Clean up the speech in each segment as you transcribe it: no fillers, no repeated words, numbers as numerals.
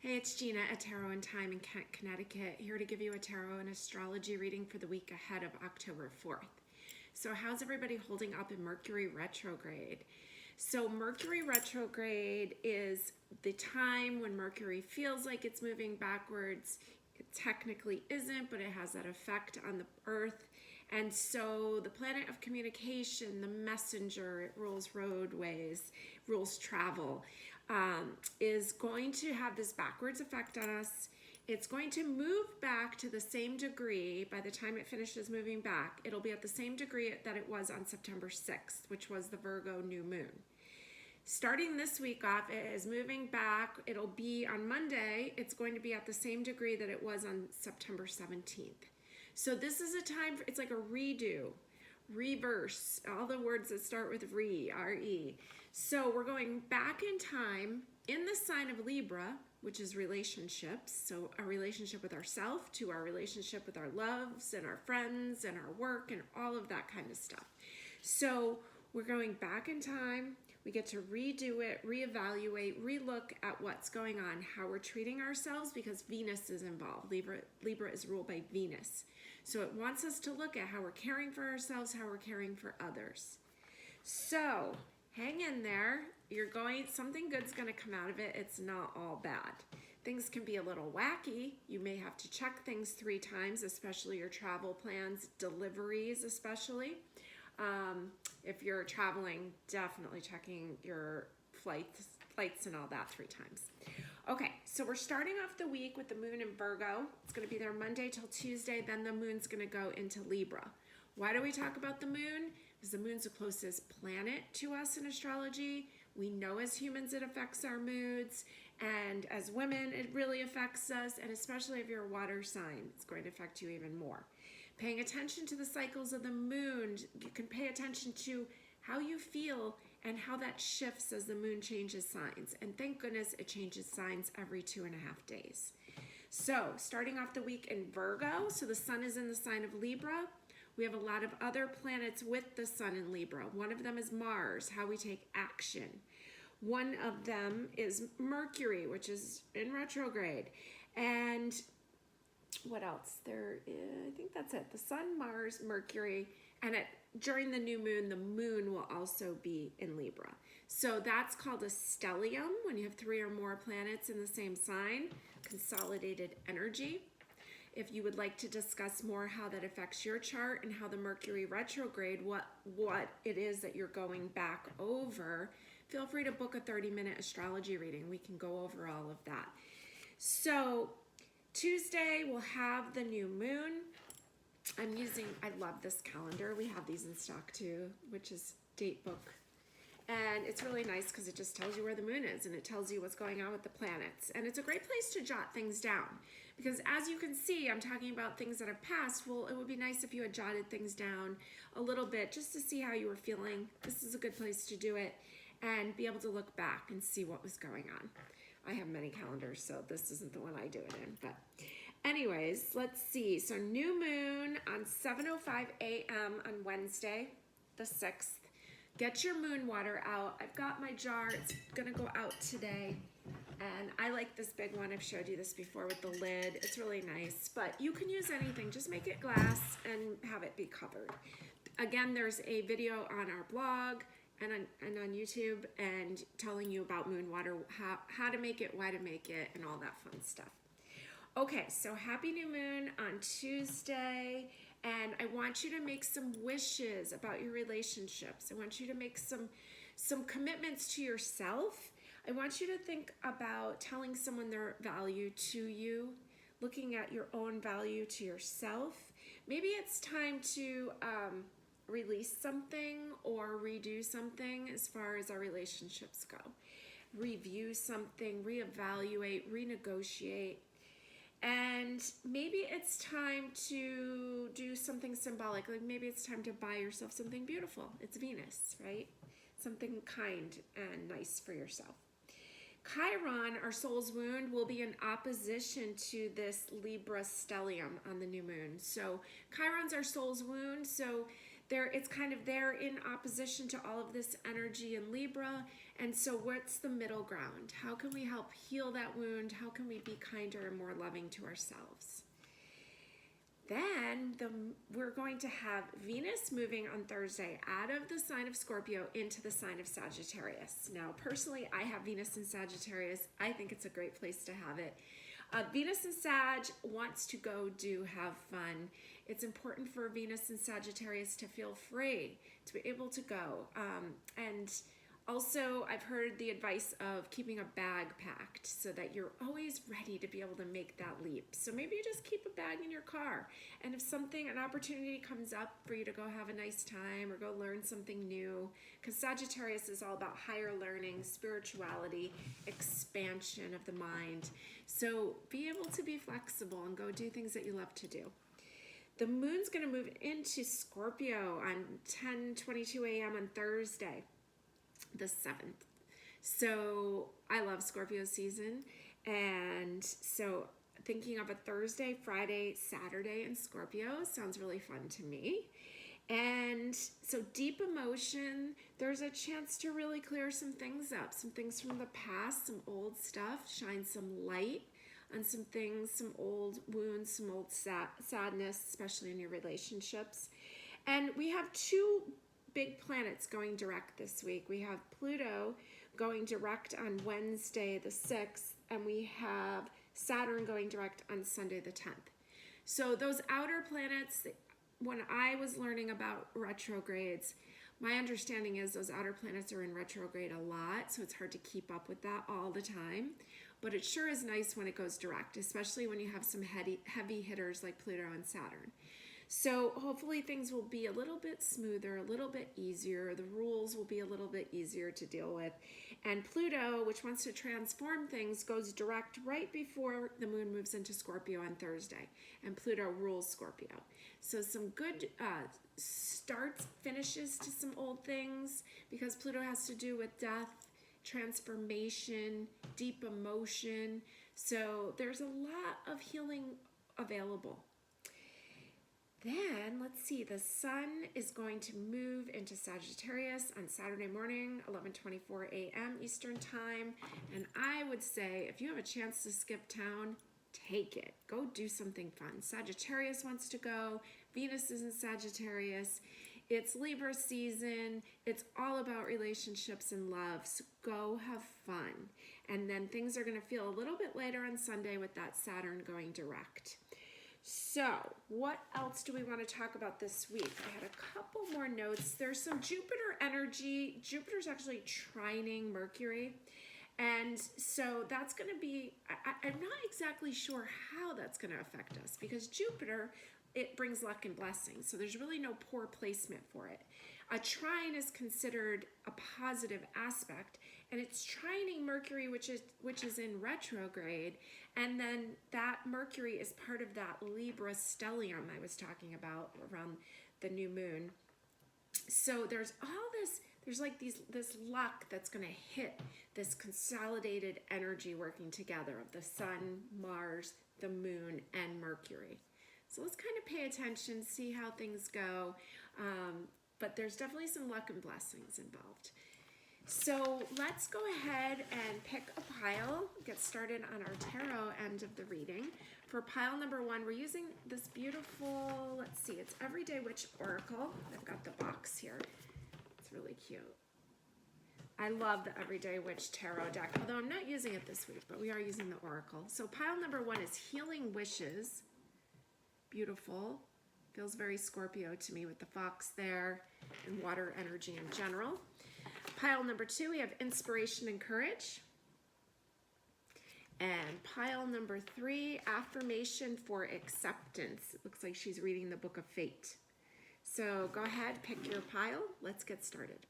Hey, it's Gina at Tarot and Time in Kent, Connecticut, here to give you a tarot and astrology reading for the week ahead of October 4th. So how's everybody holding up in Mercury Retrograde? So Mercury Retrograde is the time when Mercury feels like it's moving backwards. It technically isn't, but it has that effect on the Earth. And so the planet of communication, the messenger, it rules roadways, rules travel, is going to have this backwards effect on us. It's going to move back to the same degree by the time it finishes moving back. It'll be at the same degree that it was on September 6th, which was the Virgo new moon. Starting this week off, it is moving back. It'll be on Monday. It's going to be at the same degree that it was on September 17th. So this is a time, it's like a redo, reverse, all the words that start with re, R-E. So we're going back in time in the sign of Libra, which is relationships. So our relationship with ourselves to our relationship with our loves and our friends and our work and all of that kind of stuff. So we're going back in time. We get to redo it, reevaluate, relook at what's going on, how we're treating ourselves, because Venus is involved. Libra is ruled by Venus. So it wants us to look at how we're caring for ourselves, how we're caring for others. So hang in there. Something good's going to come out of it. It's not all bad. Things can be a little wacky. You may have to check things 3 times, especially your travel plans, deliveries especially. If you're traveling, definitely checking your flights and all that 3 times. Okay, so we're starting off the week with the moon in Virgo. It's going to be there Monday till Tuesday. Then the moon's going to go into Libra. Why do we talk about the moon? Because the moon's the closest planet to us in astrology. We know as humans it affects our moods, and as women it really affects us, and especially if you're a water sign, it's going to affect you even more. Paying attention to the cycles of the moon, you can pay attention to how you feel and how that shifts as the moon changes signs. And thank goodness it changes signs every 2.5 days. So starting off the week in Virgo, so the sun is in the sign of Libra. We have a lot of other planets with the sun in Libra. One of them is Mars, how we take action. One of them is Mercury, which is in retrograde. And what else? I think that's it. The sun, Mars, Mercury, and during the new moon, the moon will also be in Libra. So that's called a stellium, when you have 3 or more planets in the same sign, consolidated energy. If you would like to discuss more how that affects your chart and how the Mercury retrograde, what it is that you're going back over, feel free to book a 30-minute astrology reading. We can go over all of that. So Tuesday, we'll have the new moon. I love this calendar. We have these in stock too, which is date book. And it's really nice because it just tells you where the moon is and it tells you what's going on with the planets. And it's a great place to jot things down because as you can see, I'm talking about things that have passed. Well, it would be nice if you had jotted things down a little bit just to see how you were feeling. This is a good place to do it and be able to look back and see what was going on. I have many calendars, so this isn't the one I do it in. But anyways, let's see. So new moon on 7:05 a.m. on Wednesday, the 6th. Get your moon water out. I've got my jar. It's going to go out today. And I like this big one. I've showed you this before with the lid. It's really nice. But you can use anything. Just make it glass and have it be covered. Again, there's a video on our blog and on YouTube and telling you about moon water, how to make it, why to make it, and all that fun stuff. Okay, so happy new moon on Tuesday, and I want you to make some wishes about your relationships. I want you to make some commitments to yourself. I want you to think about telling someone their value to you, looking at your own value to yourself. Maybe it's time to release something or redo something as far as our relationships go. Review something, reevaluate, renegotiate. And maybe it's time to do something symbolic. Like maybe it's time to buy yourself something beautiful. It's Venus, right? Something kind and nice for yourself. Chiron, our soul's wound, will be in opposition to this Libra stellium on the new moon. So Chiron's our soul's wound. So It's kind of there in opposition to all of this energy in Libra. And so what's the middle ground? How can we help heal that wound? How can we be kinder and more loving to ourselves? Then we're going to have Venus moving on Thursday out of the sign of Scorpio into the sign of Sagittarius. Now, personally, I have Venus in Sagittarius. I think it's a great place to have it. Venus in Sag wants to go have fun. It's important for Venus in Sagittarius to feel free, to be able to go. And also, I've heard the advice of keeping a bag packed so that you're always ready to be able to make that leap. So maybe you just keep a bag in your car. And if an opportunity comes up for you to go have a nice time or go learn something new, because Sagittarius is all about higher learning, spirituality, expansion of the mind. So be able to be flexible and go do things that you love to do. The moon's going to move into Scorpio on 10:22 a.m. on Thursday, the 7th. So I love Scorpio season, and so thinking of a Thursday, Friday, Saturday in Scorpio sounds really fun to me. And so deep emotion, there's a chance to really clear some things up, some things from the past, some old stuff, shine some light on some things, some old wounds, some old sadness, especially in your relationships. And we have two big planets going direct this week. We have Pluto going direct on Wednesday the 6th, and we have Saturn going direct on Sunday the 10th. So those outer planets, when I was learning about retrogrades, my understanding is those outer planets are in retrograde a lot, so it's hard to keep up with that all the time. But it sure is nice when it goes direct, especially when you have some heavy hitters like Pluto and Saturn. So hopefully things will be a little bit smoother, a little bit easier. The rules will be a little bit easier to deal with. And Pluto, which wants to transform things, goes direct right before the moon moves into Scorpio on Thursday. And Pluto rules Scorpio. So some good starts, finishes to some old things, because Pluto has to do with death, transformation, deep emotion. So there's a lot of healing available. Then, let's see, the sun is going to move into Sagittarius on Saturday morning, 11:24 a.m. Eastern Time. And I would say, if you have a chance to skip town, take it. Go do something fun. Sagittarius wants to go. Venus is in Sagittarius. It's Libra season. It's all about relationships and love. So go have fun. And then things are going to feel a little bit later on Sunday with that Saturn going direct. So what else do we want to talk about this week? I had a couple more notes. There's some Jupiter energy. Jupiter's actually trining Mercury. And so that's going to be, I'm not exactly sure how that's going to affect us, because Jupiter, it brings luck and blessings. So there's really no poor placement for it. A trine is considered a positive aspect, and it's trining Mercury, which is in retrograde. And then that Mercury is part of that Libra stellium I was talking about around the new moon. So there's all this, there's like this luck that's going to hit this consolidated energy working together of the sun, Mars, the moon, and Mercury. So let's kind of pay attention, see how things go. But there's definitely some luck and blessings involved. So let's go ahead and pick a pile, get started on our tarot end of the reading. For pile number 1, we're using this beautiful, let's see, it's Everyday Witch Oracle. I've got the box here. It's really cute. I love the Everyday Witch Tarot deck, although I'm not using it this week, but we are using the Oracle. So pile number 1 is Healing Wishes. Beautiful. Feels very Scorpio to me with the fox there and water energy in general. Pile number 2, we have Inspiration and Courage. And pile number 3, Affirmation for Acceptance. It looks like she's reading the Book of Fate. So go ahead, pick your pile. Let's get started.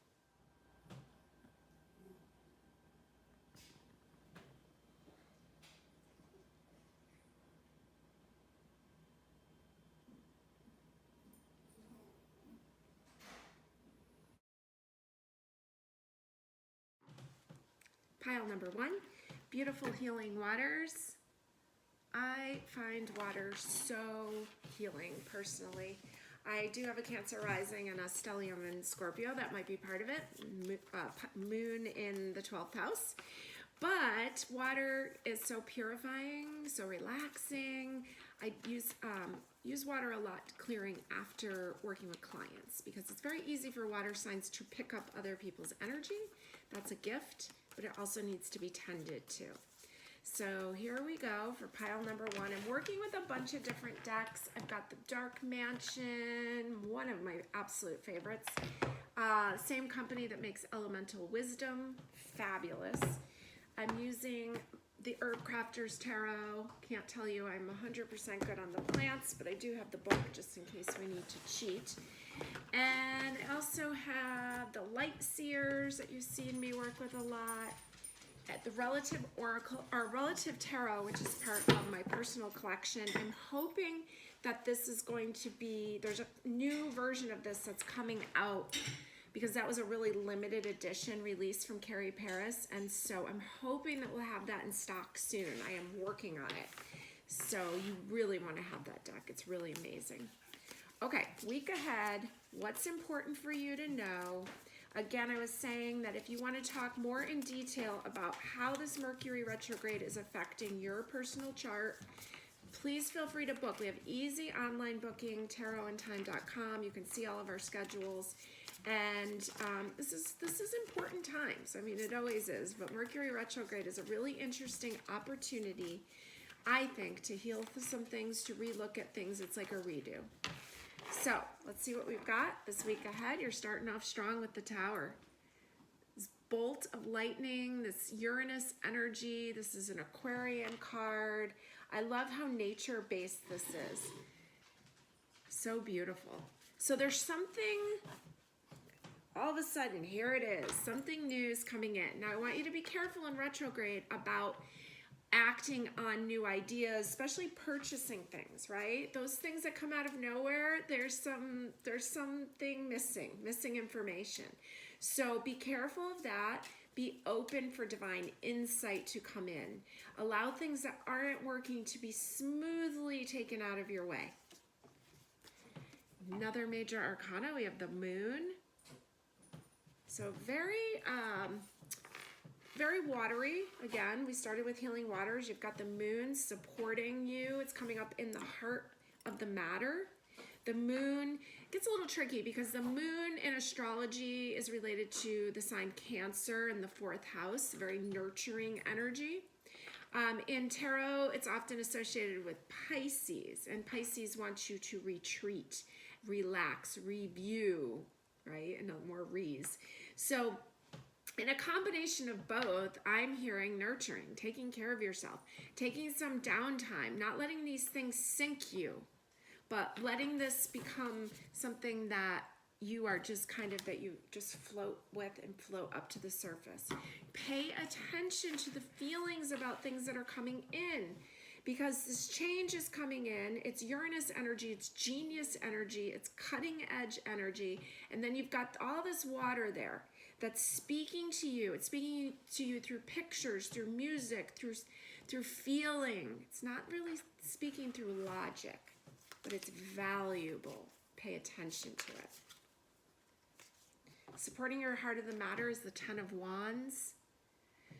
Pile number 1, Beautiful Healing Waters. I find water so healing personally. I do have a Cancer rising and a stellium in Scorpio. That might be part of it. Moon in the 12th house. But water is so purifying, so relaxing. I use water a lot clearing after working with clients because it's very easy for water signs to pick up other people's energy. That's a gift, but it also needs to be tended to. So here we go for pile number 1. I'm working with a bunch of different decks. I've got the Dark Mansion, one of my absolute favorites. Same company that makes Elemental Wisdom, fabulous. I'm using the Herb Crafters Tarot. Can't tell you I'm 100% good on the plants, but I do have the book just in case we need to cheat. And I also have the Light Seers that you've seen me work with a lot. At the Relative Oracle, or Relative Tarot, which is part of my personal collection. I'm hoping that this is going to be, there's a new version of this that's coming out because that was a really limited edition release from Carrie Paris, and so I'm hoping that we'll have that in stock soon. I am working on it. So you really want to have that deck. It's really amazing. Okay, week ahead, what's important for you to know? Again, I was saying that if you want to talk more in detail about how this Mercury retrograde is affecting your personal chart, please feel free to book. We have easy online booking, tarotandtime.com. You can see all of our schedules. And this is important times. I mean, it always is. But Mercury retrograde is a really interesting opportunity, I think, to heal some things, to relook at things. It's like a redo. So let's see what we've got this week ahead. You're starting off strong with the Tower. This bolt of lightning, this Uranus energy. This is an Aquarian card. I love how nature-based this is. So beautiful. So there's something, all of a sudden, here it is. Something new is coming in. Now I want you to be careful in retrograde about acting on new ideas, especially purchasing things, right? Those things that come out of nowhere, there's something missing information. So be careful of that. Be open for divine insight to come in. Allow things that aren't working to be smoothly taken out of your way. Another major arcana, we have the Moon. So very watery. Again, we started with healing waters. You've got the Moon supporting you. It's coming up in the heart of the matter. The Moon gets a little tricky because the Moon in astrology is related to the sign Cancer in the 4th house, very nurturing energy. In tarot, it's often associated with Pisces, and Pisces wants you to retreat, relax, review, right? And no more re's. So in a combination of both, I'm hearing nurturing, taking care of yourself, taking some downtime, not letting these things sink you, but letting this become something that you are just kind of, that you just float with and float up to the surface. Pay attention to the feelings about things that are coming in, because this change is coming in. It's Uranus energy, it's genius energy, it's cutting edge energy, and then you've got all this water there that's speaking to you. It's speaking to you through pictures, through music, through feeling. It's not really speaking through logic, but it's valuable. Pay attention to it. Supporting your heart of the matter is the 10 of Wands.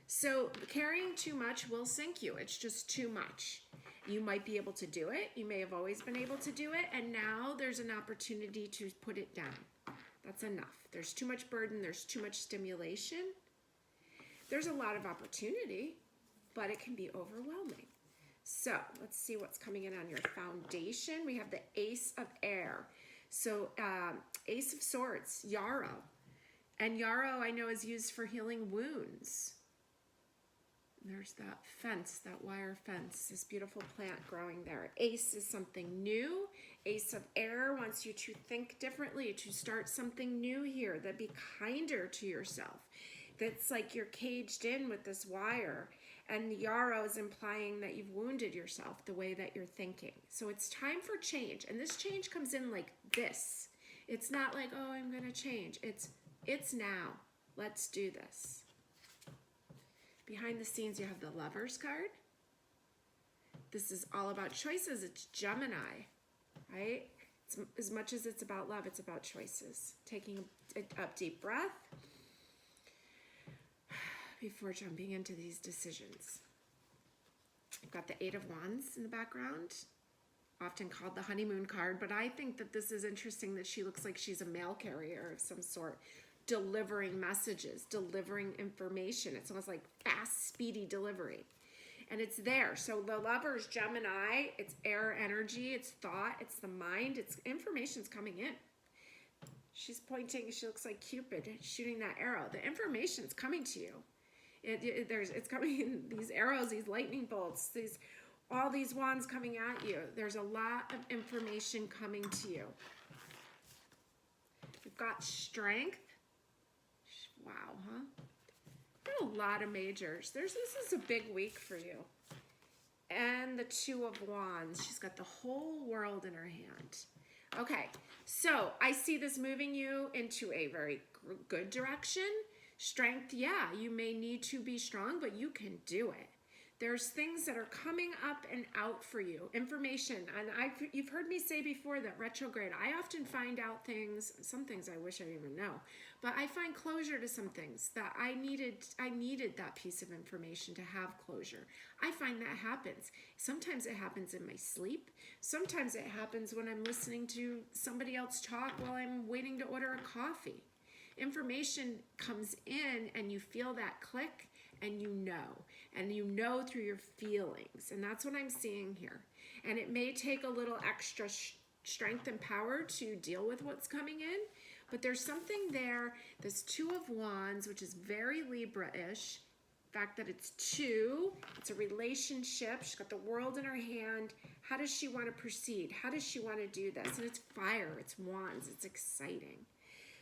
So carrying too much will sink you. It's just too much. You might be able to do it. You may have always been able to do it, and now there's an opportunity to put it down. That's enough. There's too much burden. There's too much stimulation. There's a lot of opportunity, but it can be overwhelming. So let's see what's coming in on your foundation. We have the Ace of Air. So Ace of Swords, yarrow. And yarrow I know is used for healing wounds. There's that fence, that wire fence, this beautiful plant growing there. Ace is something new. Ace of Air wants you to think differently, to start something new here, that be kinder to yourself. That's like you're caged in with this wire, and the yarrow is implying that you've wounded yourself the way that you're thinking. So it's time for change, and this change comes in like this. It's not like, oh, I'm gonna change. It's now. Let's do this. Behind the scenes, you have the Lovers card. This is all about choices. It's Gemini, right? As much as it's about love, it's about choices. Taking a deep breath before jumping into these decisions. I've got the Eight of Wands in the background, often called the honeymoon card, but I think that this is interesting that she looks like she's a mail carrier of some sort, delivering messages, delivering information. It's almost like fast, speedy delivery. And it's there. So the Lovers, Gemini, it's air energy, it's thought, it's the mind, it's information's coming in. She's pointing, she looks like Cupid shooting that arrow. The information's coming to you. It's coming in these arrows, these lightning bolts, all these wands coming at you. There's a lot of information coming to you. We've got strength. Wow, huh? A lot of majors. This is a big week for you. And the Two of Wands. She's got the whole world in her hand. Okay, so I see this moving you into a very good direction. Strength, yeah, you may need to be strong, but you can do it. There's things that are coming up and out for you. Information, and you've heard me say before that retrograde, I often find out things, some things I wish I didn't even know, but I find closure to some things that I needed that piece of information to have closure. I find that happens. Sometimes it happens in my sleep. Sometimes it happens when I'm listening to somebody else talk while I'm waiting to order a coffee. Information comes in and you feel that click and you know through your feelings, and that's what I'm seeing here. And it may take a little extra strength and power to deal with what's coming in, but there's something there. This Two of Wands, which is very Libra-ish, the fact that it's two, it's a relationship, she's got the world in her hand. How does she want to proceed? How does she want to do this? And it's fire, it's wands, it's exciting.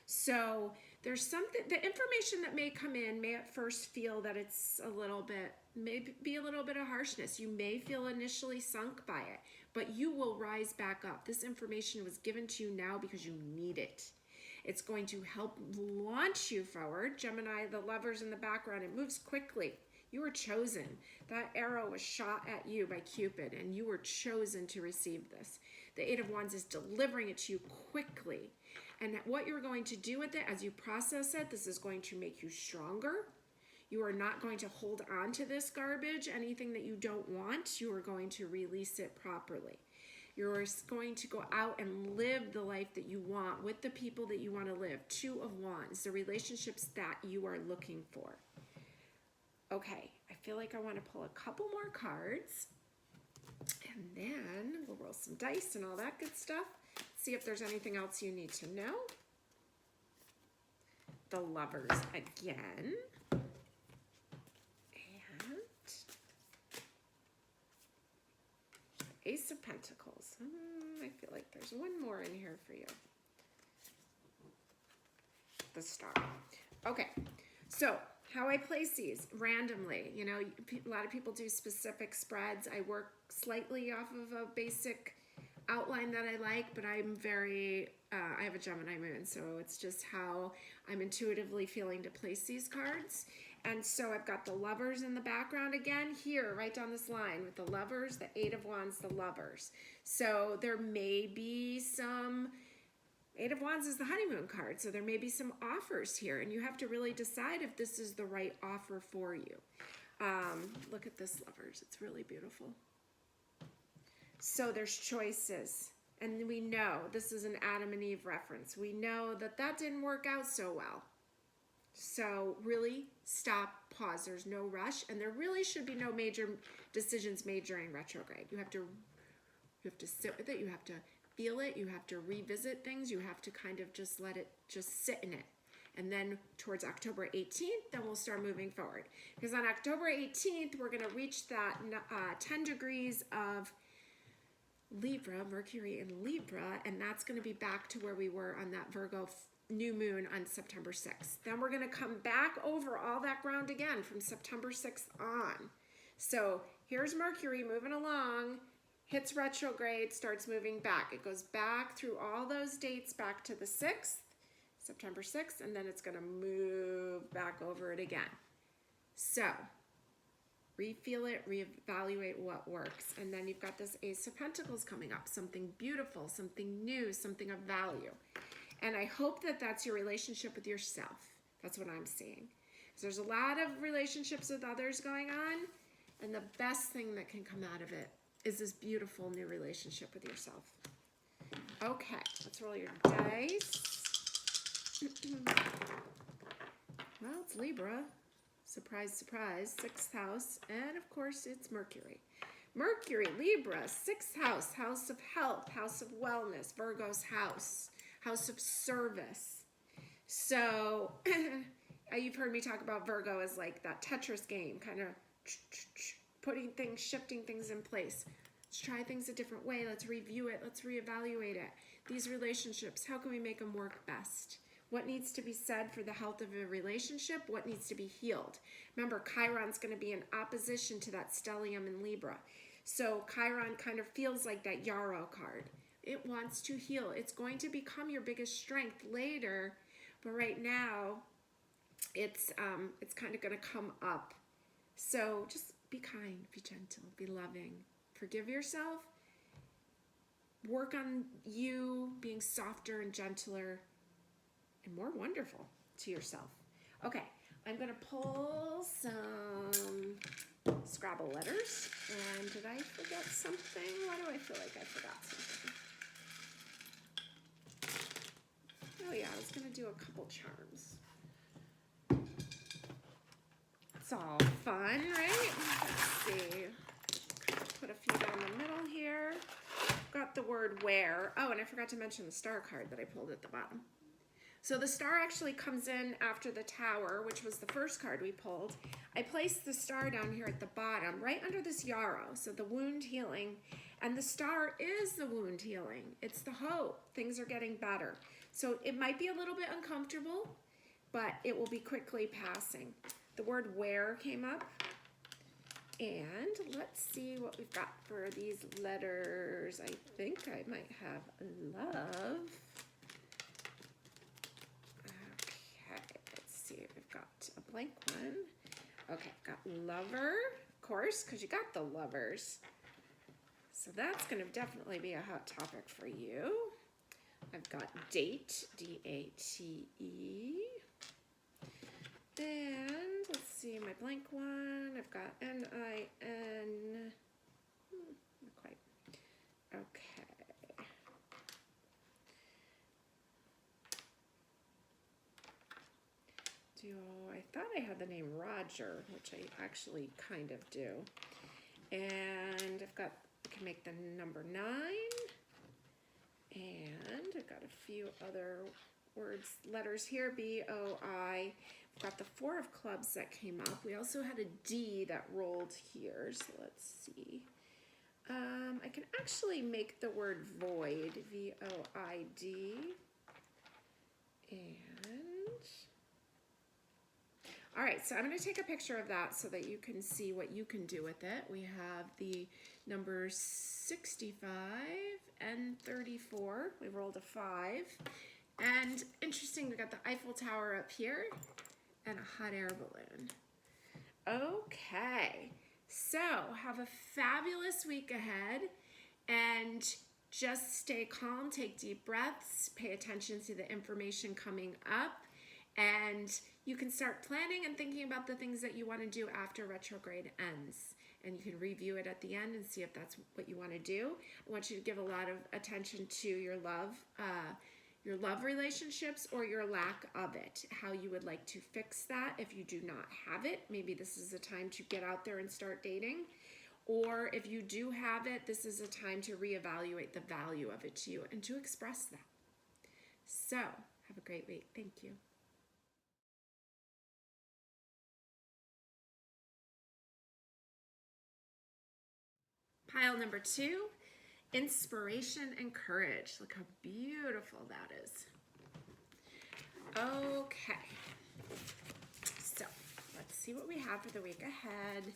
So there's something, the information that may come in may at first feel that it's a little bit, maybe a little bit of harshness. You may feel initially sunk by it, but you will rise back up. This information was given to you now because you need it. It's going to help launch you forward. Gemini, the Lovers in the background, it moves quickly. You were chosen. That arrow was shot at you by Cupid, and you were chosen to receive this. The Eight of Wands is delivering it to you quickly. And what you're going to do with it as you process it, this is going to make you stronger. You are not going to hold on to this garbage, anything that you don't want. You are going to release it properly. You're going to go out and live the life that you want with the people that you want to live. Two of Wands, the relationships that you are looking for. Okay, I feel like I want to pull a couple more cards, and then we'll roll some dice and all that good stuff. See if there's anything else you need to know. The Lovers again. And Ace of Pentacles. I feel like there's one more in here for you. The Star. Okay, so how I place these randomly. You know, a lot of people do specific spreads. I work slightly off of a basic outline that I like, but I'm very, I have a Gemini moon, so it's just how I'm intuitively feeling to place these cards. And so I've got the Lovers in the background again here, right down this line with the Lovers, the Eight of Wands, the Lovers. So there may be some, Eight of Wands is the honeymoon card, so there may be some offers here, and you have to really decide if this is the right offer for you. Look at this, Lovers. It's really beautiful. So there's choices, and we know this is an Adam and Eve reference. We know that that didn't work out so well. So really stop, pause. There's no rush, and there really should be no major decisions made during retrograde. You have to sit with it. You have to feel it. You have to revisit things. You have to kind of just let it just sit in it. And then towards October 18th, then we'll start moving forward. Because on October 18th, we're going to reach that 10 degrees of Libra, Mercury in Libra, and that's going to be back to where we were on that Virgo new moon on September 6th. Then we're going to come back over all that ground again from September 6th on. So here's Mercury moving along, hits retrograde, starts moving back. It goes back through all those dates back to the 6th, September 6th, and then it's going to move back over it again. So Refeel it, reevaluate what works. And then you've got this Ace of Pentacles coming up, something beautiful, something new, something of value. And I hope that that's your relationship with yourself. That's what I'm seeing. So there's a lot of relationships with others going on, and the best thing that can come out of it is this beautiful new relationship with yourself. Okay, let's roll your dice. Well, it's Libra. Surprise, surprise. 6th house. And of course, it's Mercury. Mercury, Libra, 6th house. House of health, house of wellness. Virgo's house. House of service. So, you've heard me talk about Virgo as like that Tetris game, kind of putting things, shifting things in place. Let's try things a different way. Let's review it. Let's reevaluate it. These relationships, how can we make them work best? What needs to be said for the health of a relationship? What needs to be healed? Remember, Chiron's going to be in opposition to that stellium in Libra. So Chiron kind of feels like that Yarrow card. It wants to heal. It's going to become your biggest strength later, but right now, it's kind of going to come up. So just be kind, be gentle, be loving. Forgive yourself. Work on you being softer and gentler and more wonderful to yourself. Okay, I'm going to pull some Scrabble letters. And did I forget something? Why do I feel like I forgot something? Oh yeah, I was going to do a couple charms. It's all fun, right? Let's see. Put a few down the middle here. Got the word where. Oh, and I forgot to mention the star card that I pulled at the bottom. So the star actually comes in after the tower, which was the first card we pulled. I placed the star down here at the bottom, right under this yarrow. So the wound healing, and the star is the wound healing. It's the hope. Things are getting better. So it might be a little bit uncomfortable, but it will be quickly passing. The word where came up. And let's see what we've got for these letters. I think I might have love. Okay, let's see. We've got a blank one. Okay, got lover, of course, because you got the lovers. So that's going to definitely be a hot topic for you. I've got date, D-A-T-E. And let's see, my blank one, I've got N-I-N, not quite, okay. I thought I had the name Roger, which I actually kind of do. And I can make the number 9, and I've got a few other words, letters here, B-O-I. We've got the 4 of clubs that came up. We also had a D that rolled here, so let's see. I can actually make the word void, V-O-I-D. And, all right, so I'm going to take a picture of that so that you can see what you can do with it. We have the numbers 65 and 34. We rolled a 5. And interesting, we got the Eiffel Tower up here and a hot air balloon. Okay, so have a fabulous week ahead, and just stay calm, take deep breaths, pay attention to the information coming up, and you can start planning and thinking about the things that you want to do after retrograde ends. And you can review it at the end and see if that's what you want to do. I want you to give a lot of attention to your love relationships or your lack of it, how you would like to fix that if you do not have it. Maybe this is a time to get out there and start dating. Or if you do have it, this is a time to reevaluate the value of it to you and to express that. So, have a great week. Thank you. Pile number 2. Inspiration and courage. Look how beautiful that is. Okay. So, let's see what we have for the week ahead.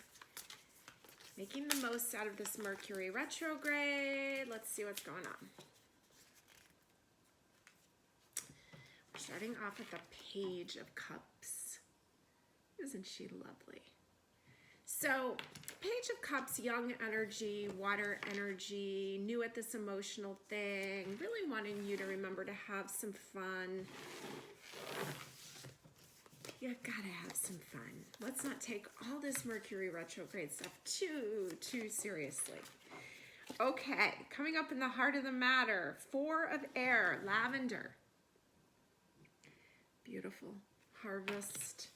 Making the most out of this Mercury retrograde. Let's see what's going on. We're starting off with the Page of Cups. Isn't she lovely? So Page of Cups, young energy, water energy, new at this emotional thing, really wanting you to remember to have some fun. You gotta have some fun. Let's not take all this Mercury retrograde stuff too seriously. Okay, coming up in the heart of the matter, 4 of air, lavender. Beautiful. Harvest.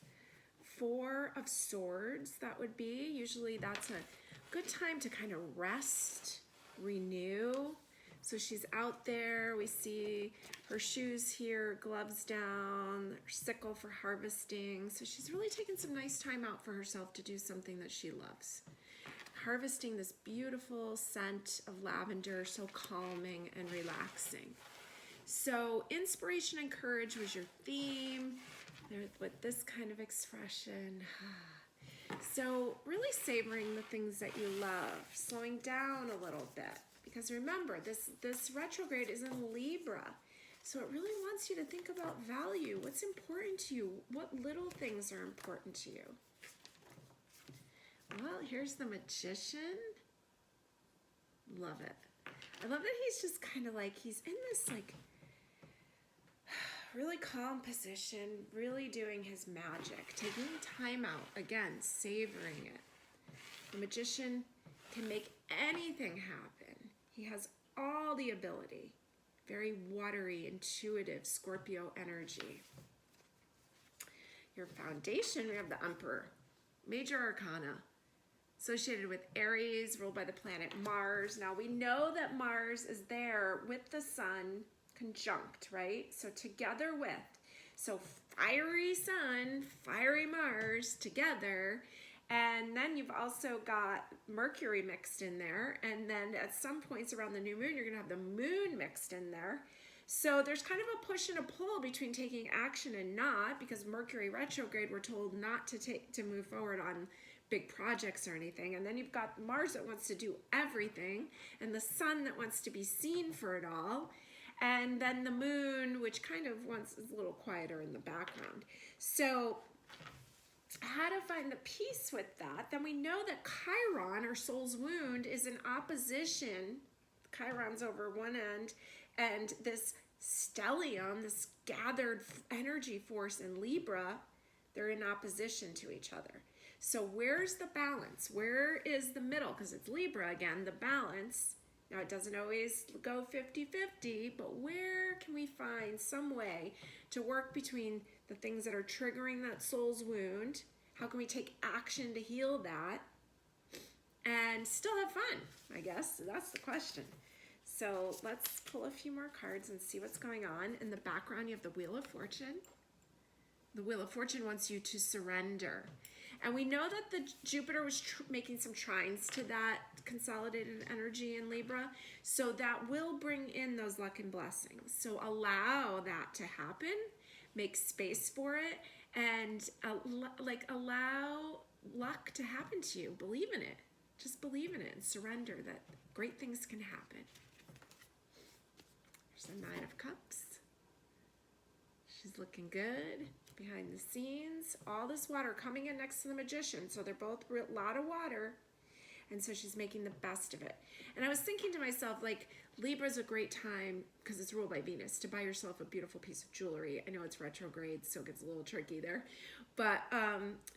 4 of swords, that would be. Usually that's a good time to kind of rest, renew. So she's out there. We see her shoes here, gloves down, her sickle for harvesting. So she's really taking some nice time out for herself to do something that she loves. Harvesting this beautiful scent of lavender, so calming and relaxing. So inspiration and courage was your theme with this kind of expression. So really savoring the things that you love, slowing down a little bit. Because remember, this retrograde is in Libra. So it really wants you to think about value. What's important to you? What little things are important to you? Well, here's the Magician. Love it. I love that he's just kind of like, he's in this like really calm position, really doing his magic, taking time out, again, savoring it. The Magician can make anything happen. He has all the ability. Very watery, intuitive Scorpio energy. Your foundation, we have the Emperor. Major Arcana. Associated with Aries, ruled by the planet Mars. Now we know that Mars is there with the Sun conjunct, right? So together with, so fiery Sun, fiery Mars together. And then you've also got Mercury mixed in there. And then at some points around the new moon, you're going to have the moon mixed in there. So there's kind of a push and a pull between taking action and not, because Mercury retrograde, we're told not to move forward on big projects or anything. And then you've got Mars that wants to do everything, and the Sun that wants to be seen for it all. And then the moon, which kind of is a little quieter in the background. So how to find the peace with that? Then we know that Chiron, or soul's wound, is in opposition. Chiron's over one end, and this stellium, this gathered energy force in Libra, they're in opposition to each other. So where's the balance? Where is the middle? Because it's Libra again, the balance. Now it doesn't always go 50-50, but where can we find some way to work between the things that are triggering that soul's wound? How can we take action to heal that and still have fun, I guess? So that's the question. So let's pull a few more cards and see what's going on. In the background, you have the Wheel of Fortune. The Wheel of Fortune wants you to surrender. And we know that the Jupiter was making some trines to that consolidated energy in Libra. So that will bring in those luck and blessings. So allow that to happen. Make space for it. And allow luck to happen to you. Believe in it. Just believe in it and surrender that great things can happen. There's the 9 of Cups. She's looking good. Behind the scenes, all this water coming in next to the Magician. So they're both a lot of water. And so she's making the best of it. And I was thinking to myself, like, Libra's a great time, because it's ruled by Venus, to buy yourself a beautiful piece of jewelry. I know it's retrograde, so it gets a little tricky there. But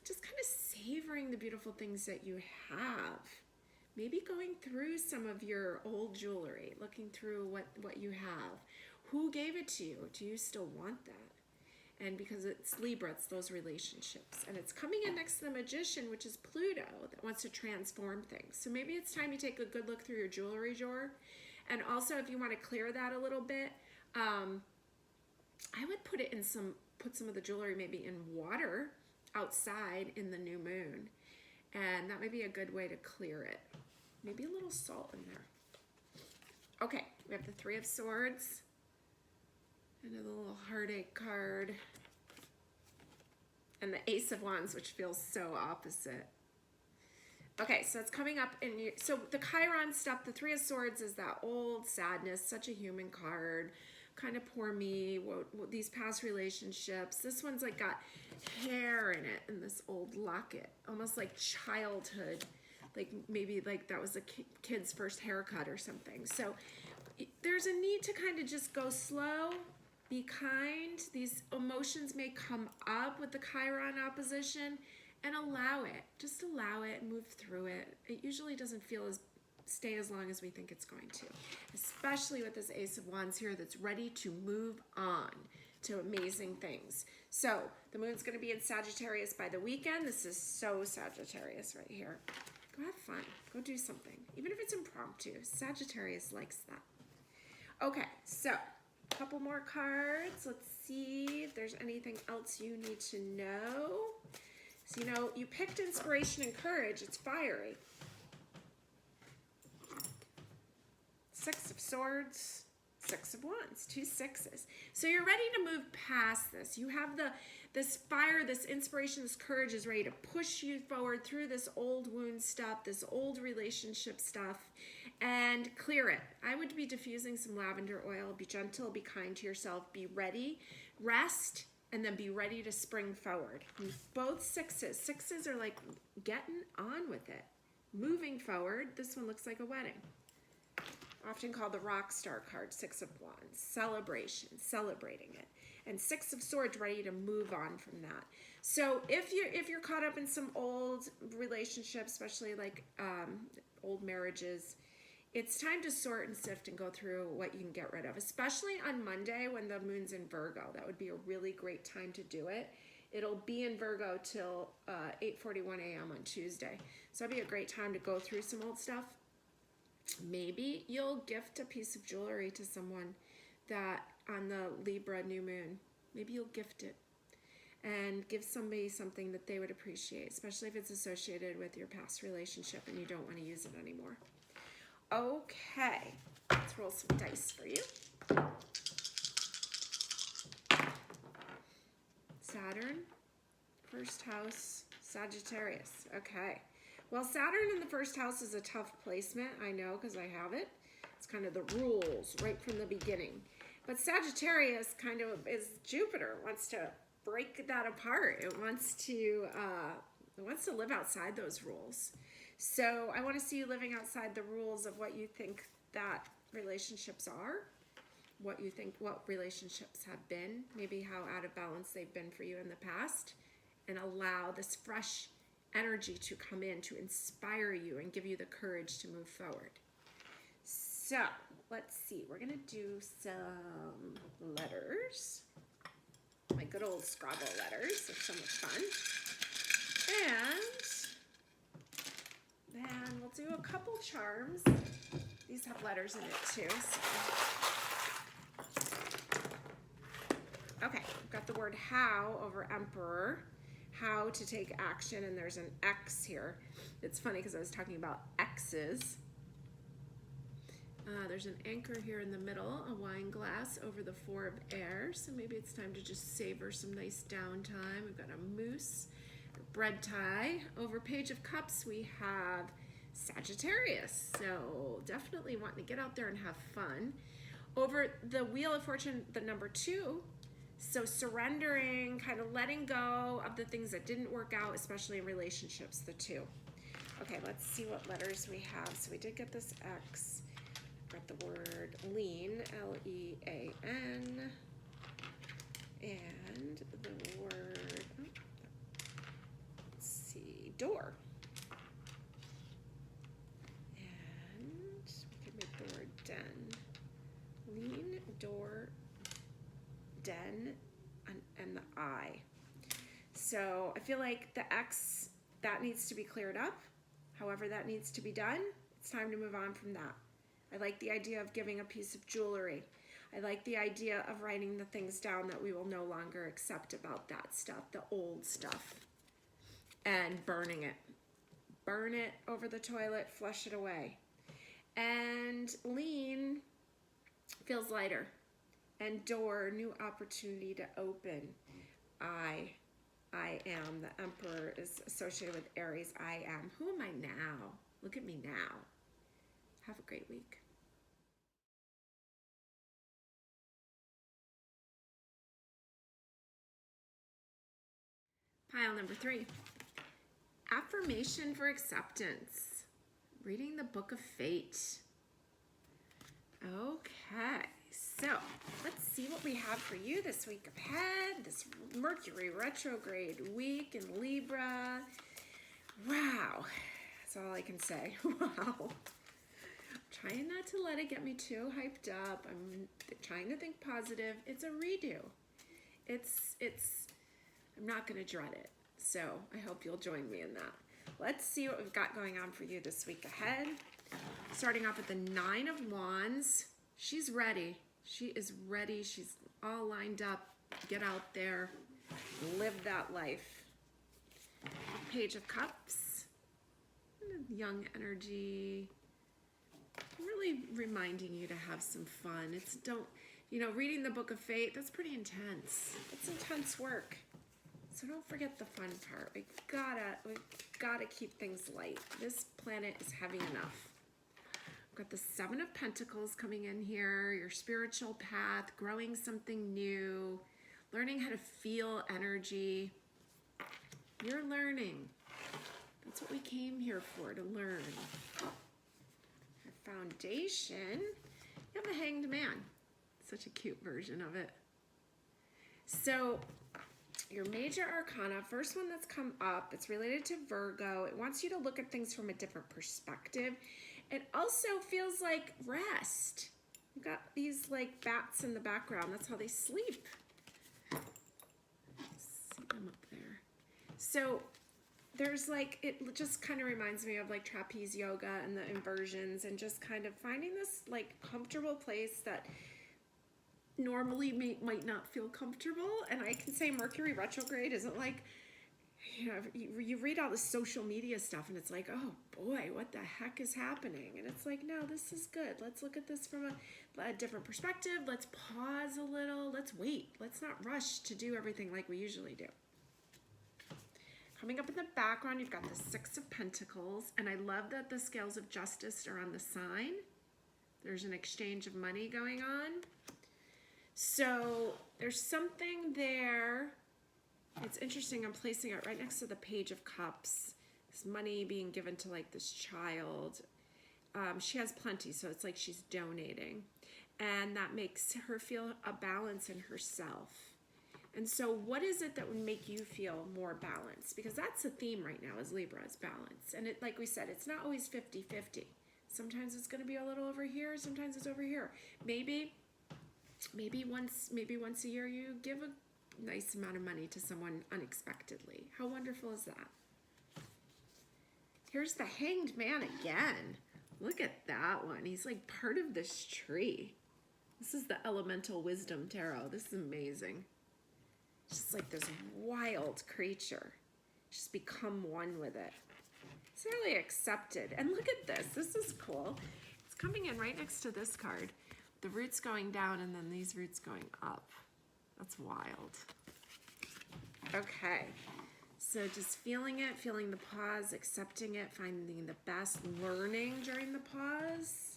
just kind of savoring the beautiful things that you have. Maybe going through some of your old jewelry, looking through what you have. Who gave it to you? Do you still want that? And because it's Libra, it's those relationships. And it's coming in next to the Magician, which is Pluto, that wants to transform things. So maybe it's time you take a good look through your jewelry drawer. And also, if you want to clear that a little bit, I would put some of the jewelry maybe in water outside in the new moon. And that might be a good way to clear it. Maybe a little salt in there. Okay, we have the 3 of Swords. Another little heartache card. And the Ace of Wands, which feels so opposite. Okay, so it's coming up in you. So the Chiron stuff, the 3 of Swords is that old sadness, such a human card. Kind of poor me, these past relationships. This one's like got hair in it, in this old locket, almost like childhood, like maybe like that was a kid's first haircut or something. So there's a need to kind of just go slow, be kind. These emotions may come up with the Chiron opposition, and allow it. Just allow it and move through it. It usually doesn't stay as long as we think it's going to, especially with this Ace of Wands here that's ready to move on to amazing things. So the moon's going to be in Sagittarius by the weekend. This is so Sagittarius right here. Go have fun. Go do something. Even if it's impromptu. Sagittarius likes that. Okay, so a couple more cards. Let's see if there's anything else you need to know. So, you know, you picked inspiration and courage. It's fiery. Six of Swords, Six of Wands, 2 sixes. So you're ready to move past this. You have this fire, this inspiration, this courage is ready to push you forward through this old wound stuff, this old relationship stuff, and clear it. I would be diffusing some lavender oil. Be gentle, be kind to yourself, be ready, rest, and then be ready to spring forward. Both sixes. Sixes are like getting on with it. Moving forward. This one looks like a wedding. Often called the rock star card, Six of Wands. Celebration, celebrating it. And Six of Swords, ready to move on from that. So if you're caught up in some old relationships, especially like old marriages, it's time to sort and sift and go through what you can get rid of, especially on Monday when the moon's in Virgo. That would be a really great time to do it. It'll be in Virgo till 8:41 a.m. on Tuesday. So it'll be a great time to go through some old stuff. Maybe you'll gift a piece of jewelry to someone that on the Libra new moon. Maybe you'll gift it and give somebody something that they would appreciate, especially if it's associated with your past relationship and you don't want to use it anymore. Okay, let's roll some dice for you. Saturn, first house, Sagittarius. Okay. Well, Saturn in the first house is a tough placement. I know because I have it. It's kind of the rules right from the beginning. But Sagittarius kind of is Jupiter. It wants to break that apart. It wants to live outside those rules. So I want to see you living outside the rules of what you think that relationships are, what you think what relationships have been, maybe how out of balance they've been for you in the past, and allow this fresh energy to come in to inspire you and give you the courage to move forward. So let's see, we're gonna do some letters. My good old Scrabble letters are so much fun. And then we'll do a couple charms. These have letters in it too. So. Okay, I've got the word how over Emperor. How to take action, and there's an X here. It's funny because I was talking about X's. There's an anchor here in the middle, a wine glass over the Four of Air, so maybe it's time to just savor some nice downtime. We've got a moose, a bread tie. Over Page of Cups, we have Sagittarius, so definitely wanting to get out there and have fun. Over the Wheel of Fortune, the number 2, so surrendering, kind of letting go of the things that didn't work out, especially in relationships, the 2. Okay, let's see what letters we have. So we did get this X. Got the word lean, L-E-A-N. And the word, let's see, door. And we can make the word den. Lean, door, den, and the I. So I feel like the X, that needs to be cleared up. However that needs to be done, it's time to move on from that. I like the idea of giving a piece of jewelry. I like the idea of writing the things down that we will no longer accept about that stuff, the old stuff, and burning it. Burn it over the toilet, flush it away. And lean feels lighter. And door, new opportunity to open. I am, the Emperor is associated with Aries. I am. Who am I now? Look at me now. Have a great week. Pile number 3. Affirmation for acceptance. Reading the Book of Fate. Okay, so let's see what we have for you this week ahead. This Mercury retrograde week in Libra. Wow, that's all I can say. Wow. Trying not to let it get me too hyped up. I'm trying to think positive. It's a redo. I'm not going to dread it. So I hope you'll join me in that. Let's see what we've got going on for you this week ahead. Starting off with the 9 of Wands. She's ready. She is ready. She's all lined up. Get out there. Live that life. Page of Cups. Young energy. Really reminding you to have some fun. Reading the Book of Fate, that's pretty intense. It's intense work. So don't forget the fun part. We gotta keep things light. This planet is heavy enough. We've got the 7 of Pentacles coming in here, your spiritual path, growing something new, learning how to feel energy. You're learning. That's what we came here for, to learn. Our foundation, you have the Hanged Man. Such a cute version of it. So your major arcana, first one that's come up, it's related to Virgo. It wants you to look at things from a different perspective. It also feels like rest. You've got these like bats in the background. That's how they sleep. See them up there. So there's like, it just kind of reminds me of like trapeze yoga and the inversions and just kind of finding this like comfortable place that normally might not feel comfortable. And I can say Mercury retrograde isn't like, you read all the social media stuff and it's like, oh boy, what the heck is happening? And it's like, no, this is good. Let's look at this from a different perspective. Let's pause a little. Let's wait. Let's not rush to do everything like we usually do. Coming up in the background, you've got the 6 of Pentacles. And I love that the scales of justice are on the sign. There's an exchange of money going on. So there's something there. It's interesting. I'm placing it right next to the Page of Cups. This money being given to like this child. She has plenty, so it's like she's donating. And that makes her feel a balance in herself. And so what is it that would make you feel more balanced? Because that's the theme right now is Libra, is balance. And it, like we said, it's not always 50-50. Sometimes it's going to be a little over here. Sometimes it's over here. Maybe once a year you give a nice amount of money to someone unexpectedly. How wonderful is that? Here's the Hanged Man again. Look at that one. He's like part of this tree. This is the Elemental Wisdom Tarot. This is amazing. Just like this wild creature. Just become one with it. It's really accepted. And look at this. This is cool. It's coming in right next to this card. The roots going down and then these roots going up. That's wild. Okay, so just feeling it, feeling the pause, accepting it, finding the best, learning during the pause.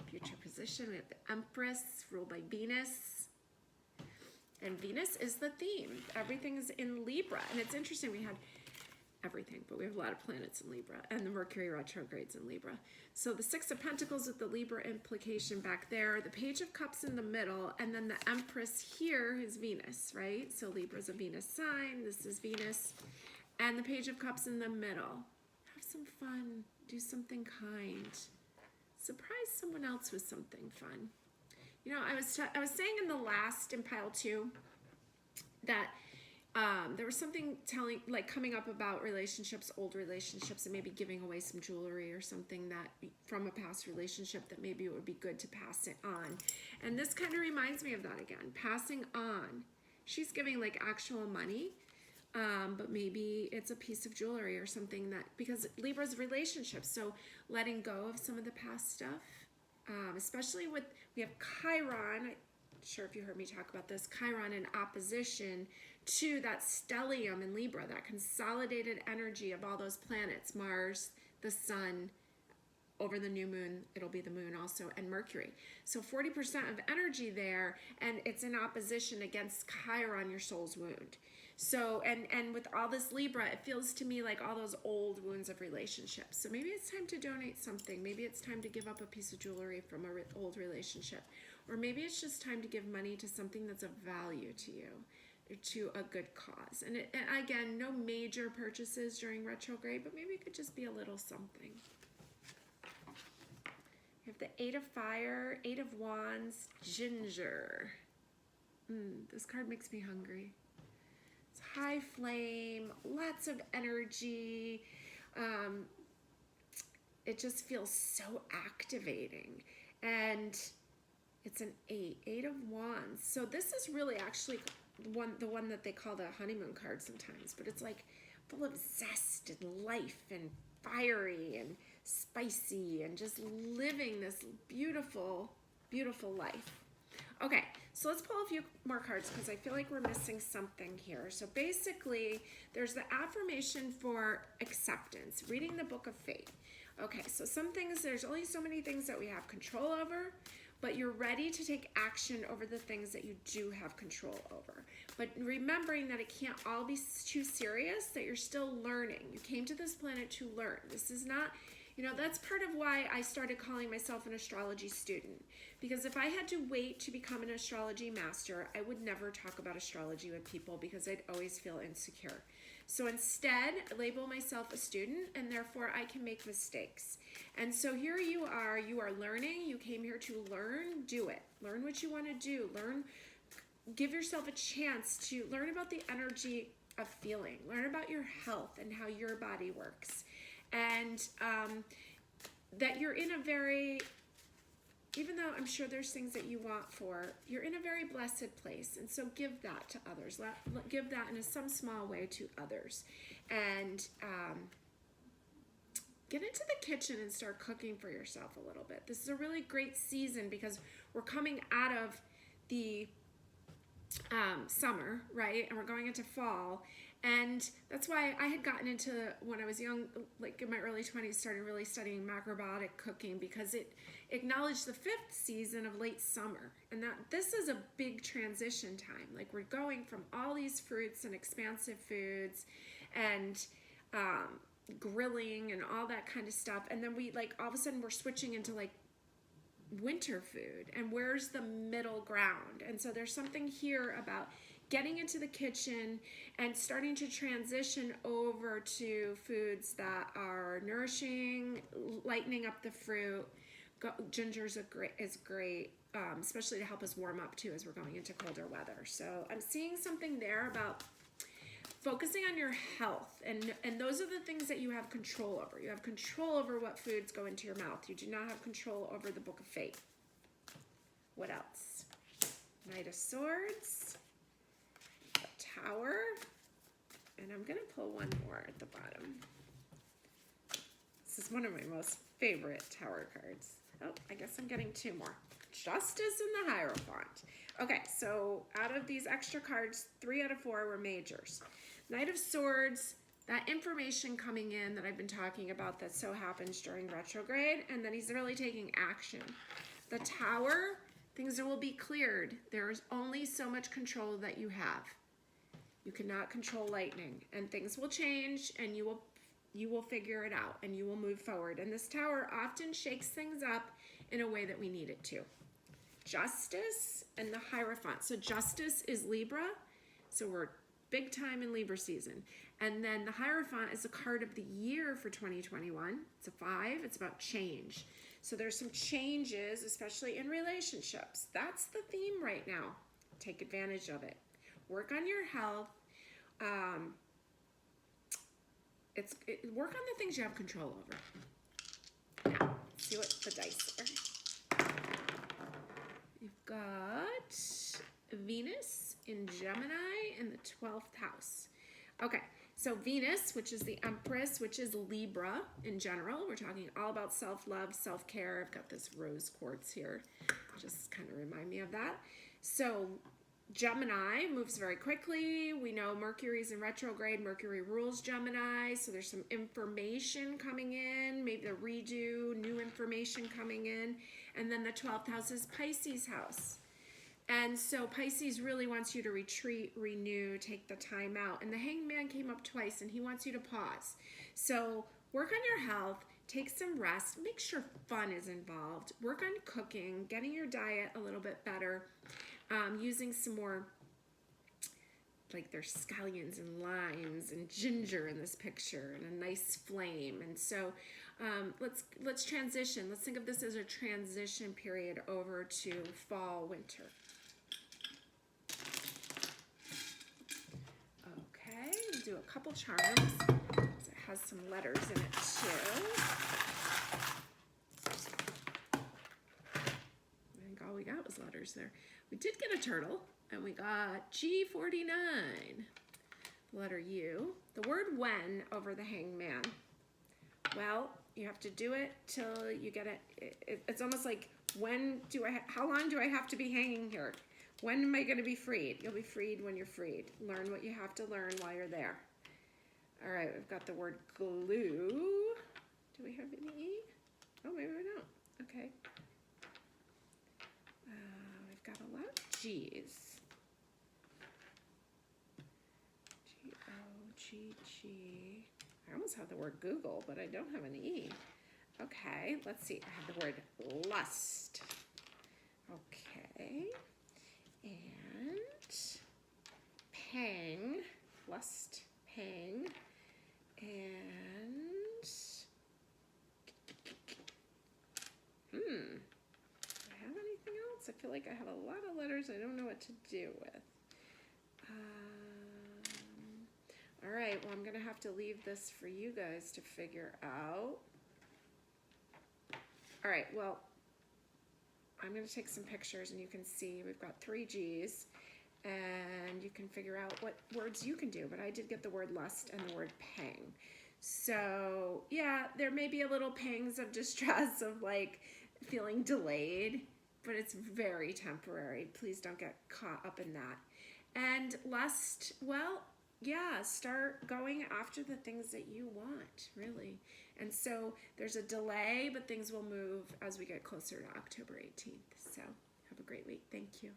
Future position, we have the Empress, ruled by Venus. And Venus is the theme. Everything is in Libra. And it's interesting, we had everything, but we have a lot of planets in Libra, and the Mercury retrogrades in Libra. So the 6 of Pentacles with the Libra implication back there, the Page of Cups in the middle, and then the Empress here is Venus, right? So Libra's a Venus sign, this is Venus, and the Page of Cups in the middle. Have some fun, do something kind, surprise someone else with something fun. You know, I was saying in the last, in pile 2, that there was something coming up about relationships, old relationships, and maybe giving away some jewelry or something that from a past relationship that maybe it would be good to pass it on. And this kind of reminds me of that again, passing on. She's giving like actual money, but maybe it's a piece of jewelry or something that, because Libra's relationships, so letting go of some of the past stuff, especially with, we have Chiron, I'm sure if you heard me talk about this, Chiron in opposition to that stellium in Libra, that consolidated energy of all those planets, Mars, the Sun, over the new moon, it'll be the moon also, and Mercury. So 40% of energy there, and it's in opposition against Chiron, your soul's wound. So, and with all this Libra, it feels to me like all those old wounds of relationships. So maybe it's time to donate something. Maybe it's time to give up a piece of jewelry from an old relationship. Or maybe it's just time to give money to something that's of value to you, or to a good cause. And again, no major purchases during retrograde, but maybe it could just be a little something. We have the 8 of Fire, 8 of Wands, Ginger. This card makes me hungry. It's high flame, lots of energy. It just feels so activating. And it's an 8 of Wands. So this is really actually the one that they call the honeymoon card sometimes, but it's like full of zest and life and fiery and spicy and just living this beautiful, beautiful life. Okay, so let's pull a few more cards because I feel like we're missing something here. So basically, there's the affirmation for acceptance, reading the Book of Fate. Okay, so some things, there's only so many things that we have control over, but you're ready to take action over the things that you do have control over. But remembering that it can't all be too serious, that you're still learning. You came to this planet to learn. This is not, that's part of why I started calling myself an astrology student. Because if I had to wait to become an astrology master, I would never talk about astrology with people because I'd always feel insecure. So instead, I label myself a student, and therefore I can make mistakes. And so here you are learning, you came here to learn, do it. Learn what you want to do, give yourself a chance to learn about the energy of feeling, learn about your health and how your body works. And that you're in a very, even though I'm sure there's things that you want for, you're in a very blessed place. And so give that to others. Give that in some small way to others. And get into the kitchen and start cooking for yourself a little bit. This is a really great season because we're coming out of the summer, right? And we're going into fall. And that's why I had gotten into, when I was young, like in my early 20s, started really studying macrobiotic cooking because it acknowledged the 5th season of late summer. And that this is a big transition time. Like we're going from all these fruits and expansive foods and grilling and all that kind of stuff. And then we all of a sudden we're switching into winter food. And where's the middle ground? And so there's something here about getting into the kitchen and starting to transition over to foods that are nourishing, lightening up the fruit. Ginger is great, especially to help us warm up too as we're going into colder weather. So I'm seeing something there about focusing on your health, and those are the things that you have control over. You have control over what foods go into your mouth. You do not have control over the Book of Fate. What else? Knight of Swords. Tower, and I'm going to pull one more at the bottom. This is one of my most favorite Tower cards. Oh, I guess I'm getting 2 more. Justice and the Hierophant. Okay, so out of these extra cards, 3 out of 4 were majors. Knight of Swords, that information coming in that I've been talking about that so happens during retrograde, and then he's really taking action. The Tower, things will be cleared. There is only so much control that you have. You cannot control lightning, and things will change, and you will figure it out, and you will move forward. And this Tower often shakes things up in a way that we need it to. Justice and the Hierophant. So Justice is Libra, so we're big time in Libra season. And then the Hierophant is a card of the year for 2021. It's a 5. It's about change. So there's some changes, especially in relationships. That's the theme right now. Take advantage of it. Work on your health. Work on the things you have control over. Now, let's see what the dice are. You've got Venus in Gemini in the 12th house. Okay, so Venus, which is the Empress, which is Libra in general. We're talking all about self-love, self-care. I've got this rose quartz here. Just kind of remind me of that. So Gemini moves very quickly. We know Mercury's in retrograde. Mercury rules Gemini, so there's some information coming in, maybe a redo, new information coming in. And then the 12th house is Pisces house. And so Pisces really wants you to retreat, renew, take the time out. And the Hangman came up twice, and he wants you to pause. So work on your health, take some rest, make sure fun is involved, work on cooking, getting your diet a little bit better, using some more, like there's scallions and limes and ginger in this picture and a nice flame. And so let's transition. Let's think of this as a transition period over to fall, winter. Okay, we'll do a couple charms. It has some letters in it too. I think all we got was letters there. We did get a turtle, and we got G49, the letter U. The word when over the Hangman. Well, you have to do it till you get it. It's almost like, how long do I have to be hanging here? When am I going to be freed? You'll be freed when you're freed. Learn what you have to learn while you're there. All right, we've got the word glue. Do we have any E? Oh, maybe we don't. Okay. We've got a lot of G's. G-O-G-G. I almost have the word Google, but I don't have an E. Okay, let's see. I have the word lust. Okay. And pang. Lust, pang. And do I have anything else? I feel like I have a lot of letters I don't know what to do with. All right, well, I'm going to have to leave this for you guys to figure out. All right, well, I'm going to take some pictures, and you can see we've got 3 G's, and you can figure out what words you can do. But I did get the word lust and the word pang. So, yeah, there may be a little pangs of distress of, like, feeling delayed, but it's very temporary. Please don't get caught up in that. And lust, well, yeah, start going after the things that you want, really. And so there's a delay, but things will move as we get closer to October 18th. So have a great week. Thank you.